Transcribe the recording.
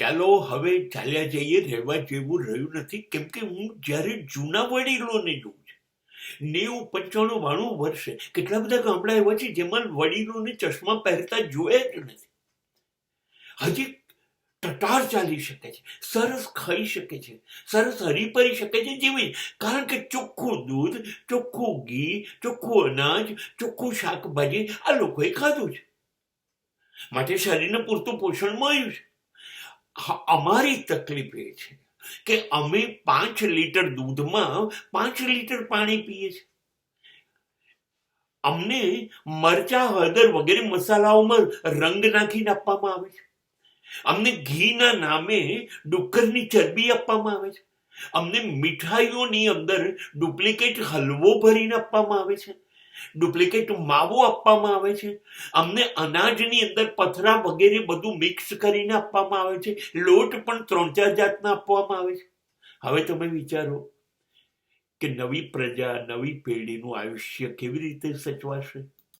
ચાલો હવે ચાલ્યા જઈએ, રહેવા જેવું રહ્યું નથી. કેમ કે હું જ્યારે જૂના વડીલોને જોઉં છું, 90, 95, 92 વર્ષે કેટલા બધા ગામડા એવા છે જેમાં વડીલોને ચશ્મા પહેરતા જોયા જ નથી. હજી ટટાર ચાલી શકે છે, સરસ ખાઈ શકે છે, સરસ હરીફરી શકે છે, જેવી. કારણ કે ચોખ્ખું દૂધ, ચોખ્ખું ઘી, ચોખ્ખું અનાજ, ચોખ્ખું શાકભાજી આ લોકોએ ખાધું છે, માટે શરીરને પૂરતું પોષણ મળ્યું છે. અમારી તકલીફ એ છે કે અમે 5 લીટર દૂધમાં 5 લીટર પાણી પીએ છીએ. અમને મરચા, હળદર વગેરે મસાલાઓમાં રંગ નાખીને આપવામાં આવે છે. અમને ઘીના નામે ડુક્કરની ચરબી આપવામાં આવે છે. અમને મીઠાઈઓની અંદર ડુપ્લિકેટ હલવો ભરીને આપવામાં આવે છે, ડુપ્લિકેટ માવો આપવામાં આવે છે. અમને અનાજની અંદર પથરા વગેરે બધું મિક્સ કરીને આપવામાં આવે છે. લોટ પણ 3-4 જાતના આપવામાં આવે છે. હવે તમે વિચારો કે નવી પ્રજા, નવી પેઢીનું આયુષ્ય કેવી રીતે સચવાશે.